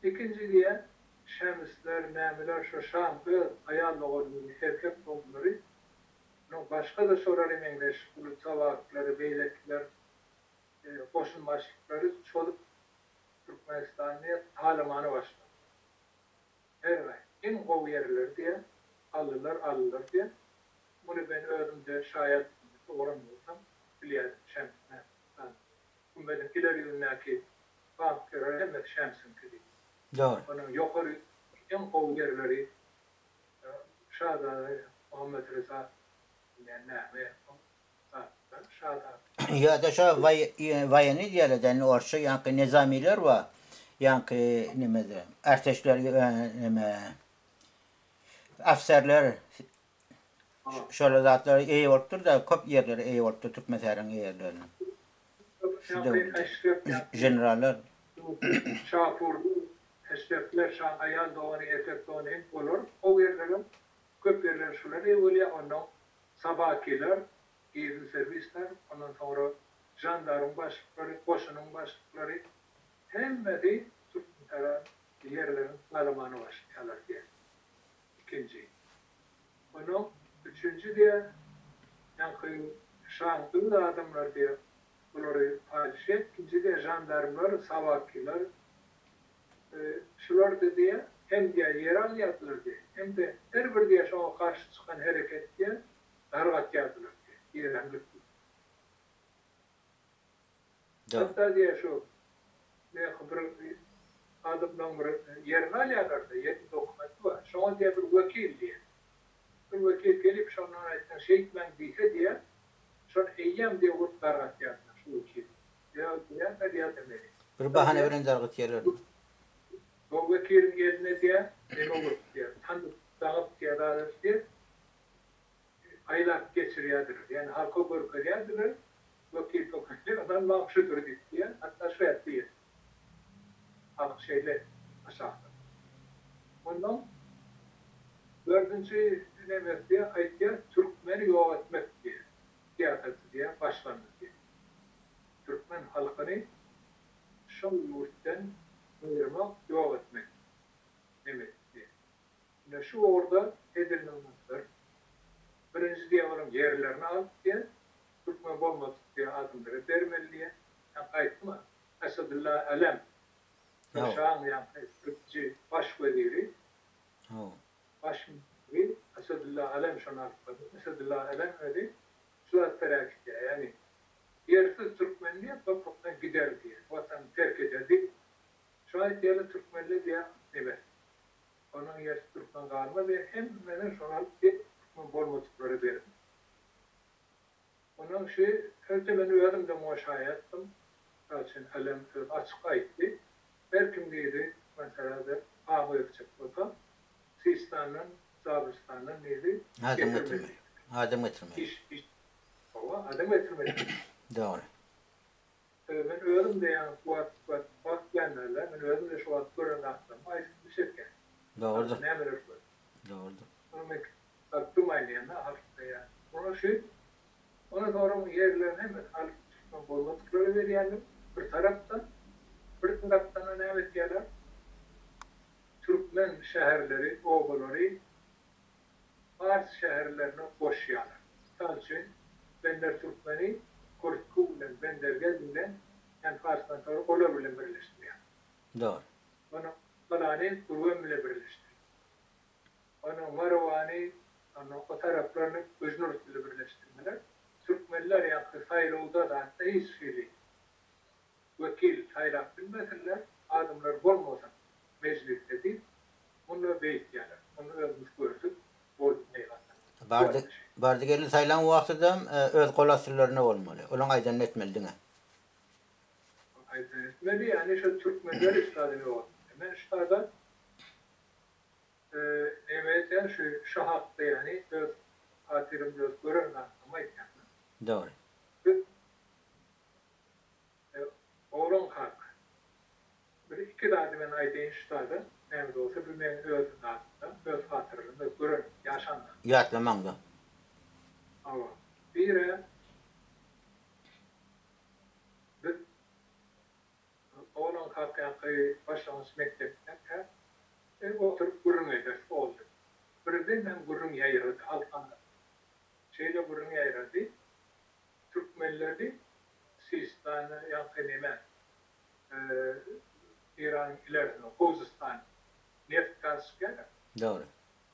İkinci diye Şemsler, Namiler, şu Şam, ayağında olduğu erkek toplumları başka da sorarım English, Savakları, Beylekler, koşun başlıkları çoluk Türkmenistan'ya halamanı başladı. Evet, en kov yerler diye alırlar diye. Bunu ben öğrendim şayet oranmıyorsam biliyorum Şems'ne. Bu benim ileri yılındaki bankları hemen Şems'in kedi. Doğru. Onun yukarı en kov yerleri Şah'da Muhammed Rıza Ya da şu vayeni diyelerden orşa yankı nizamiler var. Yankı nemede erteşler afserler Şöyle zatlar iyi olupdur da köp yerleri iyi olupdur Türkmenistanyň yerlerini. Generaller Şapur, eşrefler, şahayal doğanı, etek doğanı olur. O yerlerin köp yerler şuları öyle onun sabakiler, gizli servisler, ondan sonra jandarm başlıkları, koşunun başlıkları hemmedi Türkmenistanyň yerlerin malamanı başlayalar diye. İkinci. Onun üçüncü diye yankı şahlı adamlar diye bunları paylaşıyor. İkinci de jandarmlar, savakiler, şular da diye hem diye yer alıyorlar diye, hem de her bir diye şuna karşı çıkan hareket diye dargat yaptılar diye. İranlık. Hatta diye şu ne haber adamdan bir yerini alıyorlar da yerin dokumenti var. Şuna diye bir vekil diye. Bir vekil gelip şuna ayetten şeyh ben diye şuna eyyem diye dargat yaptılar şu vekil. Ya diye ne diye demeli. bir bahane bilen dargat yerler. O vekilin yerine diye ne olur diye tanıdık dağıp diye dağıtıp diye aylar geçiriyordur. Yani halka görüyordur. Vekil kokuyla adam maaşıdır diye. Hatta şu et diye. Halk şeyle aşağıda. Ondan dördüncü ne diye ayettiği Türkmeni yok etmek diye. Siyaseti diye başlandı diye. Türkmen halkını şu yurttan ayırmak, yok etmek demek diye. Yine şu orada edilmemekler. Birinci diye onun yerlerini alıp diye Türkmen olmadık diye adımları vermeli diye. Yani kayıttı mı? Esadullah Alem. Şahın yani Türkçü baş veziri. Baş veziri Esadullah Alem şuna aldı. Esadullah Alem dedi. Suat terakki diye. Yani yersiz Türkmenliğe topraktan gider diye. Vatan terk ederdi. Şu an diğerli Türkmenli diye evet. Onun yersiz Türkmen kalma ve hemen şuna alıp diye Türkmen bolmadıkları verir. Onun şey, önce ben uyarım da muaşaya ettim. Zaten alem açık ayıttı. Belki neydi? Mesela da ağabey yapacak burada. Sistan'ın, Zabistan'ın neydi? Adım getirmek. İş. Ama adım getirmek. Doğru. Ben uyarım da yani bak genlerle, ben uyarım da şu an gören aklım. Ayıp bir şey ki. Doğru. Ne bilir bu? Doğru. Onu ben baktım aynı hafta yani. Ona şey, ona sonra yerlerin hemen alıp Türkmen bolmadıkları veriyorlar. Bir taraftan ne yapıyorlar? Türkmen şehirleri, oğulları Fars şehirlerine boşuyorlar. Sadece Bender Türkmeni Kurtkuyla Bender geldiğinden yani Fars'tan sonra olabilir birleştiriyor. Doğru. Onu Falani Kurvem'le birleştiriyor. Onu Marwani o taraflarını Öznurt'la birleştirmeler. Türkmenler yani Sayıl'da da hatta hiç şeyli vekil hayrak bilmezler, adımlar olmasa mecliste değil, bunu bekleyerler. Onu ölmüş gördük, bol neyvanlar. Bardı gelin sayılan vaxtıda öz qolasırlarına olmalı. Olan aydan etmeli. Aydan etmeli, yani şu Türkmenler istadını olmalı. Hemen istada evet yani şu şahatta yani öz hatirim öz görürler ama yani. Doğru. Oğlum hak. Bir iki daha ben aydan istada ne de olsa bir men öz hatta öz hatırını görür yaşandı. Yatlamam da. Ama bir oğlum hakkı başlamış mektepte oturup gurun eder oldu. Birden hem gurun yayırdı halkanda. Şeyde gurun yayırdı. Türkmenleri Sistan'ı yakınime İran ilerisine Kuzistan neft gaz gelir. Doğru.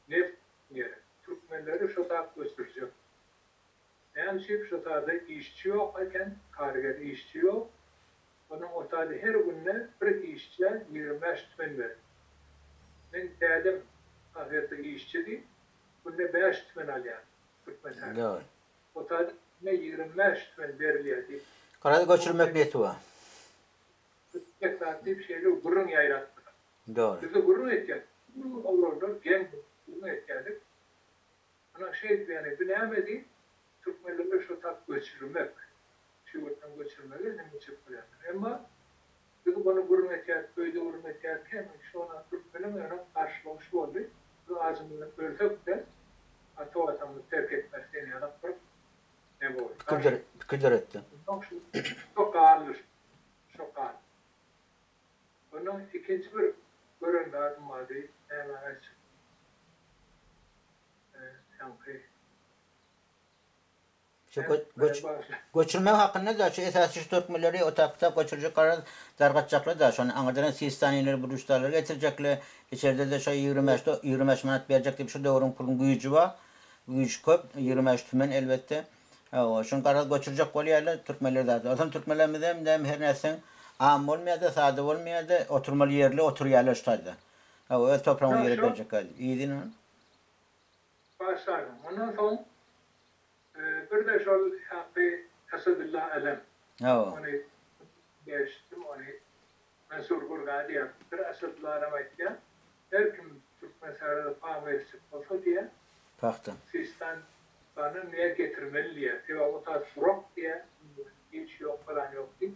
Neft yeri. Türkmenleri şu taraf gösterecek. Yani şu tarafta işçi yok iken kariyer işçi yok. Onun ortada her günde bir işçiye 25 tümen verir. Ben dedim ahirette işçi değil. Günde 5 tümen alıyor. Türkmenler. Doğru. Ortada ne 25 tümen veriliyor değil. Karada göçürmek niyeti var. Tek saatli bir şeyle gurun yayrattılar. Doğru. Biz de gurun etken. Gurun olurdu. Gem gurun etkendik. Ona şey yani bilemedi Türkmenleri şu tak göçürmek. Şu ortam göçürmek ne çıkıyor. Ama bu bana hürmetiyat, köyde hürmetiyat hemen şu an Türkmenlerin karşılamış oldu. Bu azımını öldük de atı vatanını terk etmesini yapıp ne bu? Kıdır etti. Çok ağırdır. Çok ağır. Onun ikinci bir görüntü adım vardı. Hemen açık. Yankı. Göçürme hakkında da şu esasçı Türkmenleri o tapta göçürecekler, dargatacaklar da şu an Ankara'dan Sistaniyeleri, Buruşlarları getirecekler. İçeride de şu 25 manat verecek diye bir şey doğrun pulun gücü var. Güç köp, 25 tümen elbette. Şun karar göçürecek oluyorlar Türkmenler de. O zaman Türkmenler de her nesin am olmayadı, sade olmayadı, oturmalı yerli oturuyorlar işte. O toprağın yeri verecekler. İyi değil mi? Başlarım. Ondan sonra bir de şöyle hakkı Esadullah Alem. Onu geçtim, onu Mansur Gurgadi yaptı. Esadullah Alem etti. Her kim Türkmen sarayda pahamerisi olsa diye Baktım. Sistan'ı niye getirmeli diye. Teva o tarz yok diye. Hiç yok falan yok diye.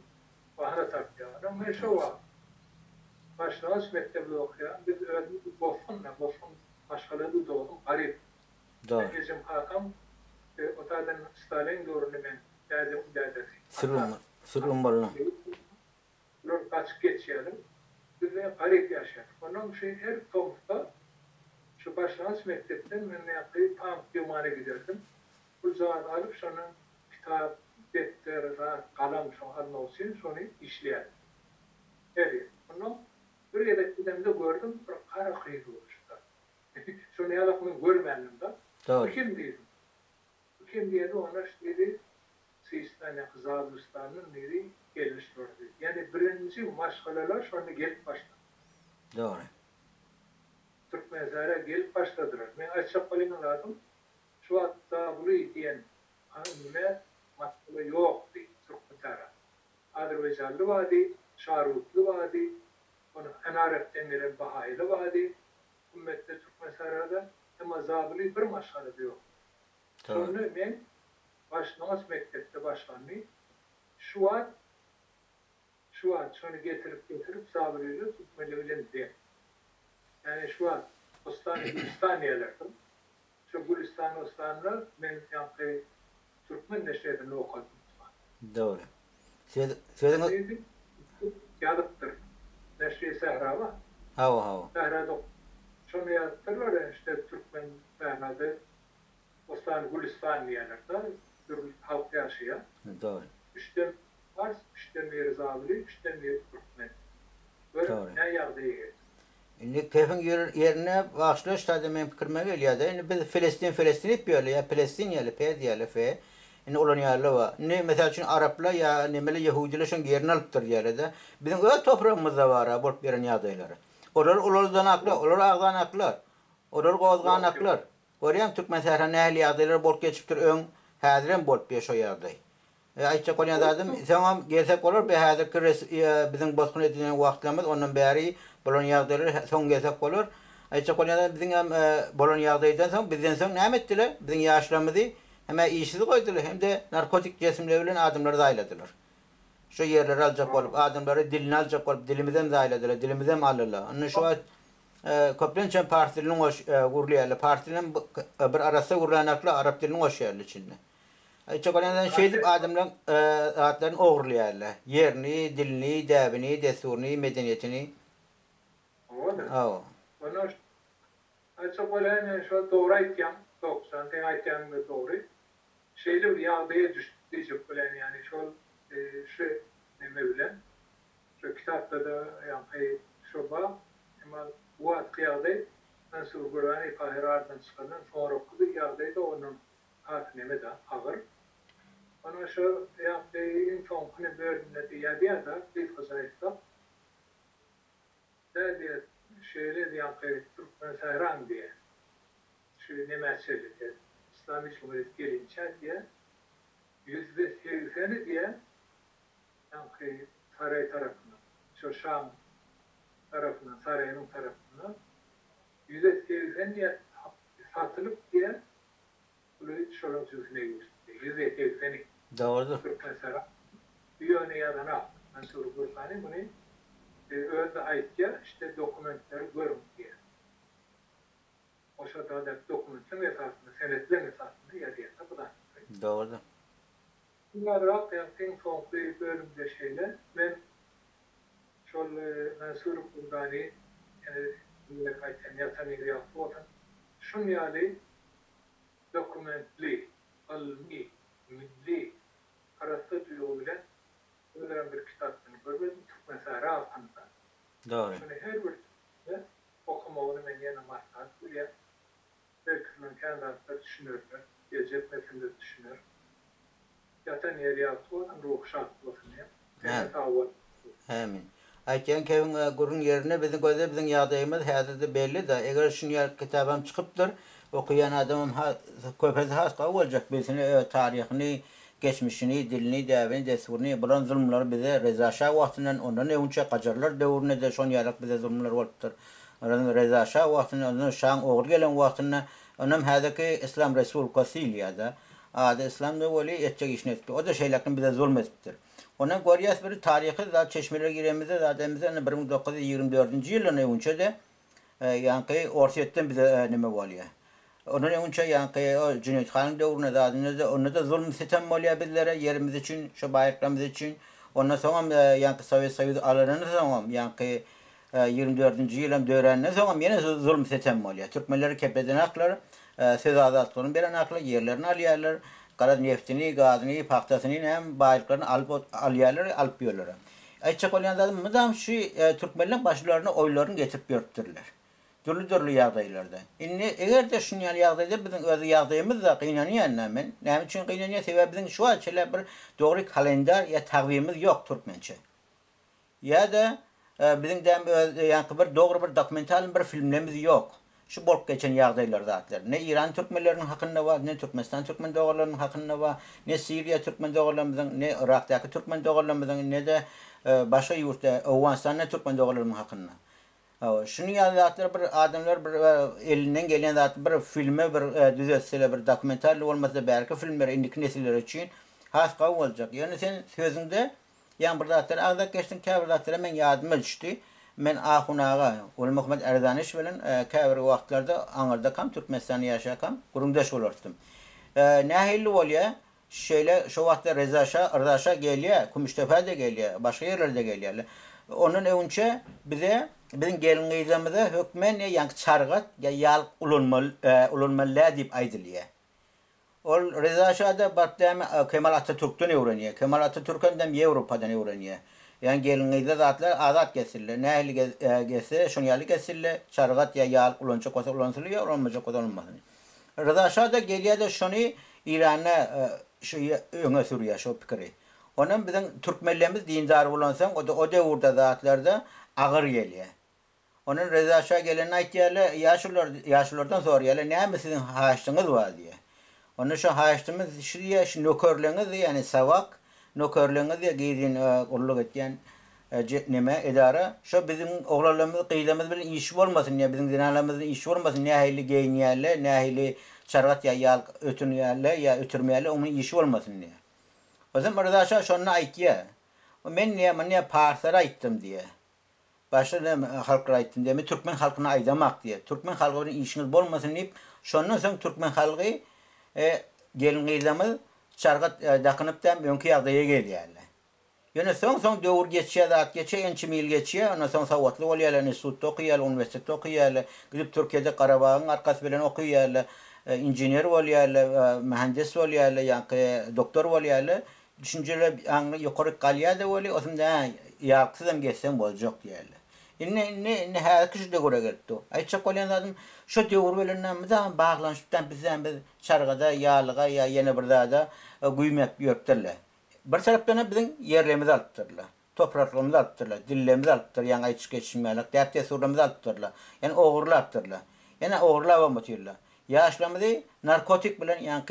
Bahane taktı. Ama şu var. Başlangıç mektebi okuyan. Biz öğrendik Boffon'la. Boffon başkaları doğdum. Garip. Doğru. Bizim Hakan otadan Stalin doğrunu ben derdim. Sırrım var lan. Bunun kaç geçiyelim. Biz de garip yaşadık. Onun şey her topta şu başlangıç mektepten ben ne yapayım? Pamuk giderdim. Bu zaman alıp sonra kitap, defter, kalem şu olsun sonra işleyelim. Evet. Onun bir yere gidemde gördüm. Kara kıyık olmuştu. Sonra yalakını görmedim de. Doğru. Kim dedim. Kim diye ona dedi Sistane Kızarbistan'ın neri geliştirdi. Yani birinci maşgaleler şu anda gelip başladı. Doğru. Türkmenlere gelip başladılar. Ben açık koyayım lazım. Şu hatta bunu diyen anime matkılı yoktu Türkmenlere. Azerbaycanlı vardı, Şarutlu vardı, onu Enaret denilen Bahaylı vardı. Ümmette Türkmenlere ama zabılı bir maşgalede yok. Sonra ben başlangıç mektepte başlandı. Şu an sonra getirip sabırıyla tutmalıydın diye. Yani şu an Gülistaniyelerde, şu Gülistanlar ben yani Türkmen neşriyatını okudum. Doğru. Söylediniz. Neydi? Yazıktır. Neşriye Sehra var. Hava. Sehra'da şunu yazdılar ya işte Türkmen Sehra'da Gülistaniyelerde bir halk yaşıyor. Doğru. Üçten Fars, üçten beri Zabili, üçten beri Türkmen. Böyle ne yazdığı gibi. Şimdi keyfin yerine başlıyor işte demin fikirme geliyor da. Şimdi biz Filistin hep böyle ya Filistin yerli, peyde yerli fe. Yani olan yerli var. Ne mesela için Araplar ya nemeli Yahudiler şun yerini alıptır yerli de. Bizim öyle toprağımızda var ha bulup veren yadayları. Oralardan aklar, oralar ağdan aklar. Oralar kozgan aklar. Görüyorum Türkmen sehra nehli yadayları bulup geçiptir ön hadiren bulup bir şu yaday. Ayça konya dedim. Tamam gelsek olur be hazır kırız bizim bozkun edilen vaktimiz onun beri bolon yağdırır son gelsek olur. Ayça konya da bizim bolon yağdırdan sonra bizden sonra ne ettiler? Bizim yaşlarımızı hemen işsiz koydular hem de narkotik cisimlerle adımları da ayladılar. Şu yerleri alacak olup adımları dilini alacak olup dilimizden de ayladılar. Dilimizden mi alırlar? Onun şu an Köprünçen partinin vurluyorlar. Partinin bir arası vurulanakla Arap dilinin hoş yerli içinde. Çok önemli şey deyip adamların adlarını oğurlayarlar. Yerini, dilini, devini, desturunu, medeniyetini. Onu çok önemli şu doğru aytyan, 90 ten aytyan da doğru. Şeyler yağdaya düştü diyecek böyle yani şu ne bilen. Şu kitapta da yani şu bağ ama bu atkıyağdı nasıl Kur'an-ı Kahira'dan çıkanın sonra okudu yağdaydı onun hatneme de ağır. Ona şu yaptığı insanın bölümünde diye da bir kızaysa da diye şöyle diye Türkmen Sahran diye şu ne mesele diye İslami Cumhuriyet gelince diye %80'i diye yani saray tarafından şu Şam tarafından sarayın tarafından %80 diye satılıp diye Bunu şolun sözüne gösterdi. 180'i Doğrudur. mesela bir yöne yadana Mansur Burhani bunu öyle aytya işte dokumentleri görün diye. O şartlarda dokumentin esasında, senetlerin esasında yazıysa bu da. Doğrudur. Bunlar rahat yaptığım farklı bölümde şeyler. Ben şol Mansur Burhani yani bir kayıttan yatanıyla yaptı. Şun yani dokumentli, ilmi, milli, arası duyuyorlar. Öyle bir kitapını görmedim. Mesela Rafan'da. Doğru. Şunu her bir okumalı men yana maksat bu ya. Belki ben kendi hatta düşünürler. Gelecek meselede düşünür. Yatan yeri yaptı olan ruhşat olsun ya. Evet. Tavır. Amin. Ayken kevin gurun yerine bizim gözde bizim yağdayımız hazırda belli de eğer şunu yer kitabım çıkıptır okuyan adamım köpezi haska olacak bilsin tarihini geçmişini dilini devini desturunu bulan zulümler bize Reza Şah vaktinden ondan önce Qacarlar devrine de şon yarak bize zulümler oluptur. Reza Şah vaktinden ondan Şah'ın oğul gelen vaktinden ondan hadaki İslam Resul Kasiliyada adı İslam'da veli etçek işini etti. O da şeylerin bize zulmettir. Ona görüyoruz bir tarihi da Çeşme'ye giremizde zaten 1924 yılın önce de yani Orsiyetten bize neme valiye. Onun önce yani o Cüneyt Han'ın devrine da onu da zulüm sitem valiye bizlere yerimiz için, şu bayraklarımız için. Ondan sonra yani Sovyet alanını sonra yani 24. yılın dörenine sonra yine zulüm sitem valiye. Türkmenleri kepeden hakları, söz azadlığını veren hakları, yerlerini alıyorlar. Kara neftini, gazını, paktasını hem baylıklarını alıp yiyorlar. Ayçak olan da mıdam şu Türkmenler başlarına oylarını getirip yürüttürler. Türlü yağdaylarda. Eğer de şunu yağdayda bizim özü yağdayımız da kıynanıyor annemin. Ne için kıynanıyor? Sebep bizim şu açılar bir doğru kalender ya takvimimiz yok Türkmençe. Ya da bizim de yani bir doğru bir dokumental bir filmlerimiz yok. Şu bolup geçen yağdaylar zaten. Ne İran Türkmenlerinin hakkında var, ne Türkmenistan Türkmen doğrularının hakkında var, ne Suriye Türkmen doğrularımızın, ne Irak'taki Türkmen doğrularımızın, ne de başka yurtta Afganistan'ın Türkmen doğrularının hakkında. Şunu yazatlar bir adamlar bir elinden gelen zaten bir filme bir düzeltseler bir dokumental olmasa belki filmler indiki nesiller için has kav olacak. Yani sen sözünde yani burada zaten geçtin kavr zaten men yadıma düştü. Men ahunağa ol Muhammed Erzaniş bilen kavr vaxtlarda Angarda kam Türkmenistan'da yaşakam kurumdaş olurtum. Nahilli olya şöyle şu vaxtda Reza Şah geliyor, Kumuştepe'de geliyor, başka yerlerde geliyor. Onun önce bize bizim gelinliğimizde hükmen yani çargat ya yal ulunmalı deyip aydılıyor. O Reza Şah da baktığım Kemal Atatürk'ten öğreniyor. Kemal Atatürk'ten de Avrupa'dan öğreniyor. Yani gelinliğinde zatlar azat kesildi. Nehli gelse, şunyalı kesildi. Çargat ya yal ulunca kosa ulunsuluyor, olmayacak kosa olmasın. Reza Şah da geliyor da şunu İran'a öne sürüyor şu fikri. Onun bizim Türkmenlerimiz dindar olansan o da orada zatlarda ağır geliyor. Onun Reza Şah gelen aytiyerle yaşlılardan soruyorlar ne mi sizin haçtınız var diye. Onun şu haçtımız şu nökerleriniz yani savak nökerleriniz diye giydin kulluk etken neme idare şu bizim oğlanlarımız kıyılarımız bilen iş olmasın ya bizim zinalarımızın iş olmasın ne hayli giyiniyerle ne hayli çargat ya yal ötünüyerle ya ötürmeyerle onun işi olmasın diye. O zaman Reza Şah şunu aytıyor. Ben niye Parslara aittim diye. Başta halklara aittim diye. Türkmen halkına aydamak diye. Türkmen halkının işiniz olmasın deyip şundan sonra Türkmen halkı gelin gizamız çargat dakınıp da önkü yağdaya geliyorlar. Yani son dövür geçiyor, ençi mil geçiyor. Ondan sonra savatlı oluyorlar, institutta okuyorlar, üniversitede okuyorlar. Gidip Türkiye'de Karabağ'ın arkası bilen okuyorlar. İnjiner oluyorlar, mühendis oluyorlar, yani doktor oluyorlar. Düşünceler yukarı kalıyor da oluyor. O zaman yaksızım geçsem olacak diyorlar. Ne her kişi de göre geldi. Ayçak olan adam şu dövür verilen mi zaman bağlanışıptan bizden biz çargada, yağlığa ya yeni bir da güymek yöptürler. Bir taraftan bizim yerlerimizi alıptırlar. Topraklarımızı alıptırlar. Dillerimizi alıptırlar. Yani ayçık geçinmeyelik. Dertte surlarımızı alıptırlar. Yani oğurlu alıptırlar. Yani oğurlu avamıtırlar. Yaşlarımızı narkotik bilen yani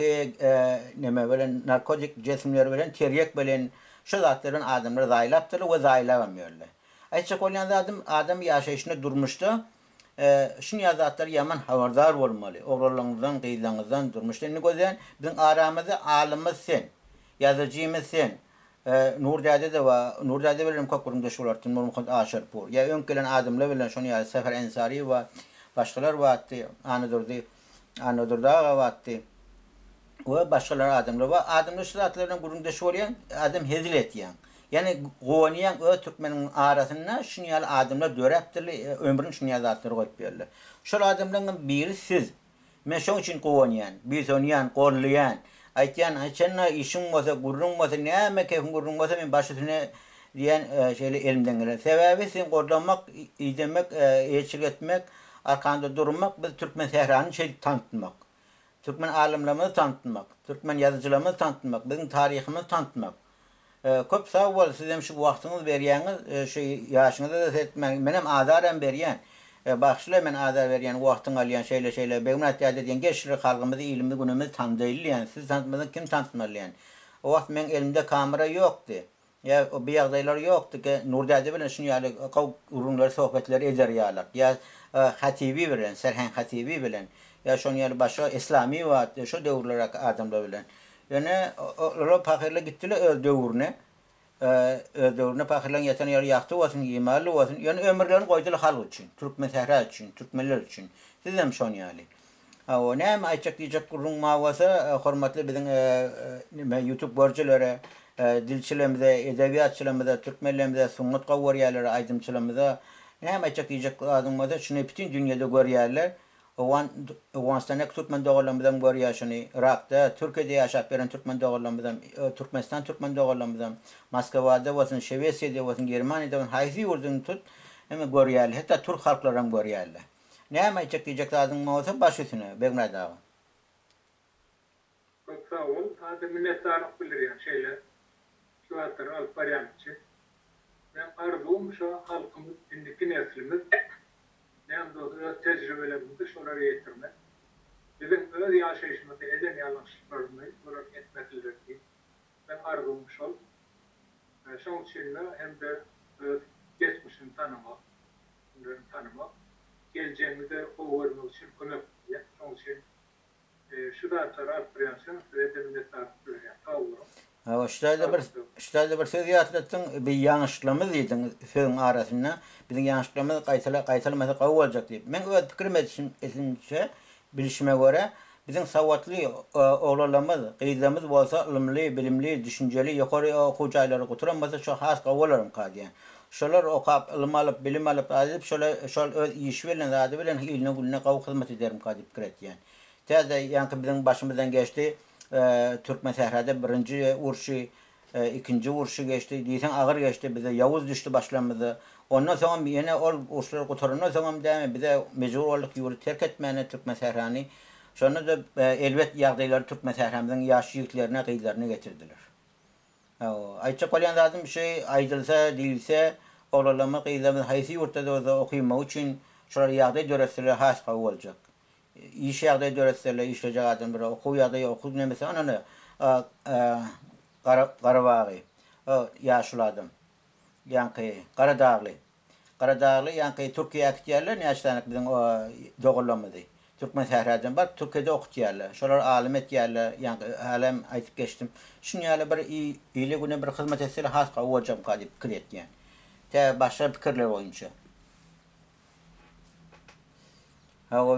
neme bilen narkotik cesimleri bilen teryek bilen şu zatların adamları zayılaптırlar ve zayılavamıyorlar. Ayçak olan adam yaşayışında durmuştu. şunu yazatlar yaman havardar bolmaly. Oğrullarınızdan, gıylanınızdan durmuşlar. Ne gözden bizim aramızda alımız sen, yazıcımız sen. Nurdade de var. Nurdade bilen kokurunda şolartın Nurmuhat Aşar pur. Ya ön gelen adamlar bilen şunu ya Sefer Ensari var. Başkalar vattı. Anadolu'da vattı. Ve başkalar adamlar var. Adamlar şuratlarının gurunda şolayan adam hezil etyen. Yani Goniyan ö Türkmenin arasında şunu ya adamlar döreptirli ömrün şunu ya zatları koyup berler. Şol adamların biri siz. Men şoň üçin gowaniyan, bizoniyan, gorlayan. Aytyan, "Açanna işim bolsa, gurrun bolsa, näme kefin gurrun bolsa men başysyna" diýen şeýle elimden gelen. Sebäbi sen gorlanmak, iýdemek, eýçilik etmek, arkanda durmak, biz Türkmen sehranyny şey tanıtmak. Türkmen alimlerimizi tanıtmak, Türkmen yazıcılarımızı tanıtmak, bizim tarihimizi tanıtmak. Köp sağ bol, siz hem şu wagtyňyzy berýäňiz, şu ýaşyňyza da etmek, menem azarem berýän. Başla men azar berýän wagtyň alýan şeýle beýnat ýa-da diýen geçirik halkymyzy ilmi günümiz tanıdylýan. Siz tanıtmadan kim tanıtmalýan? O wagt men elimde kamera ýokdy. Ya o bir ýagdaýlar ýokdy ki Nurdade bilen şunu ýaly urunlar sohbetler eder ýalar. Ya Hatibi bilen, Serhan Hatibi bilen, ya şonu ýaly başga islami wagt, şu döwürler adamlar bilen. Yani o pakirle gittiler öz döwürüne. Döwürüne pakirlen ýeten ýer ýakty bolsun, ýemaly bolsun. Yani ömürlerini goýdylar halk üçin, Türkmen sehra üçin, Türkmenler üçin. Siz hem şonu ýaly. O näme aýçak diýjek gurrun mawasa, hormatly biziň YouTube görjülere, dilçilerimize, edebiyatçılarımıza, Türkmenlerimize, sünnet gowwarýarlary, aýdymçylarymyza, näme aýçak diýjek adamyza şunu bütün dünýede görýärler. Owanstan Türkmen dogurlarymyzdan görýäşini, Irakda, Türkiýede ýaşap beren Türkmen dogurlarymyzdan, Türkmenistan Türkmen dogurlarymyzdan, Moskwada bolsun, Şweýsiýada bolsun, Germaniýada bolsun, haýsy ýurdun tut, hem görýärler, hatda türk halkları hem görýärler. Näme aýçak diýjek adam bolsa baş üstüne, Begmir daga. Çok sağ ol. Hadi minnettarlyk bildirýän şeýle. Şu atary alyp barýan üçin. Men arzum şu halkymyz, indiki neslimiz hem de öz tecrübelerimizi şolara getirmek. Bizim öz yaşayışımızda eden yanlışlıklarını olarak etmeklidir ki ben arzulmuş ol. Şoň üçin hem de öz geçmişini tanımak, bunları tanımak, geleceğimizde o vermek için kömek etmek. Şoň üçin şu da taraf preyansın size de minnettarlyk bildirýän. Sağ olun. Şurada bir söz ýatlatdyň, bir ýaňyşlyklarymyz diýdiň sözüň arasynda. Biziň ýaňyşlyklarymyz gaýtalamasa gawy boljak diýip. Men öz pikirim esinçe bilişime göre biziň sawatly oglanlarymyz, gyzlarymyz bolsa ilmli, bilimli, düşünjeli, ýokary okuwçylary goturanmasa şu has gawy bolarym kadýan. Şolar okap, ilm alyp, bilim alyp, şol öz iş bilen, zady bilen iline gülüne gawy hyzmat ederim kadyp kiretýän. Täze ýanky biziň başymyzdan geçdi. Türkmen sehrada birinci urşy, ikinci urşy geçti, diýsen agyr geçti, bize Yavuz düştü başlamyzy. Ondan soň ýene ol urşlar gotarandan soň däme bize mejbur boldyk ýurdu terk etmäne Türkmen sehrany. Şonu da elbet ýagdaýlary Türkmen sehramyzyň ýaşy ýigitlerine, gyzlaryna getirdiler. Aýtjak bolýan zadyň bir şey aýdylsa, diýilse, oglanlama gyzlarymyz haýsy ýurtda okuýmak üçin şolar ýagdaý döretseler has gawy boljak. İş ýagdaý döretseler işlejek adam bir okuw ýagdaý okuw nemese onu Garabagy, ýaşly adam. Ýanky Garadagly. Garadagly ýanky Türkiýe aktiýerler näçe biziň dogurlarymyzy. Türkmen sehradan bar Türkiýede okutýarlar. Şolar alim etýärler, ýanky alem aýtyp geçdim. Şunu ýaly bir ýyly güne bir hyzmat etseler has gawy boljak diýip kiretýän. Tä başga pikirler boýunça.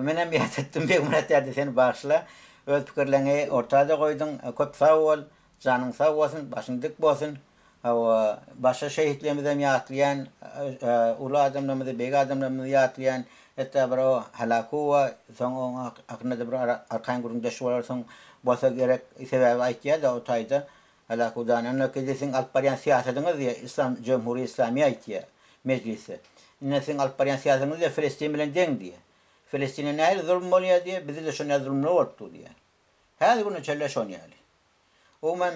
Menem ýatatdym Begmurat ýa-da seni bagşla, öz pikirlerini ortada goýdyň. Köp sag bol, janyň sag bolsun, başyň dik bolsun. Başga şehitlerimiz hem ýatlaýan, uly adamlarymyzy, beg adamlarymyzy ýatlaýan, etde bir halaky we soň akynda bir arkaň gurunda şolar soň bolsa gerek sebäbi aýtýar da o taýda halakydan anna kedesin alyp barýan siýasatyňyz ýa İslam Cumhuriýet Islami aýtýar meclisi. Näsiň alyp barýan siýasatyňyz ýa Filistin bilen deň diýär. Filistin'e näil zulm bolýar diýe, bizi de şonu zulmler bolupdy diýe. Her güni çelle şonu ýaly. O men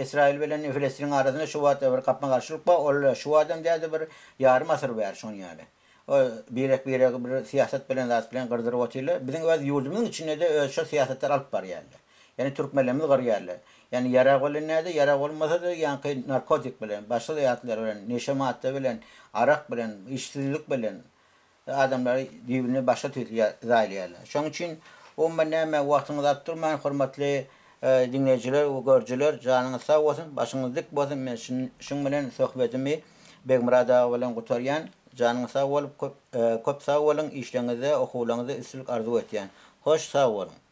İsrail bilen Filistin arasynda şu wagt bir gapma garşylyk bar, ol şu adam diýdi bir ýarym asyr bär şonu ýaly. O birek bir siýasat bilen zat bilen gyrdyryp otyrlar. Biziň öz ýurdumyň içinde de şu siýasatlar alyp barýarlar. Yani Türkmenlerimiz garýarlar. Yani yara bolan näde, yara bolmasa da ýanky narkotik bilen, başga ýatlar bilen, neşe madde bilen, arak bilen, işsizlik bilen adamları birbirini başa tüzaylaýarlar. Şoň üçin o näme wagtyňyzy atdyrmaň hormatly dinleyijiler we görüjiler, janyňyz sag bolsun, başyňyz dik bolsun. Men şuň bilen söhbetimi Begmurad ağa bilen gutarýan. Janyňyz sag bolup köp sag bolun, işleriňizde, okuwlaryňyzda üstünlik arzu etýän. Hoş sag bolun.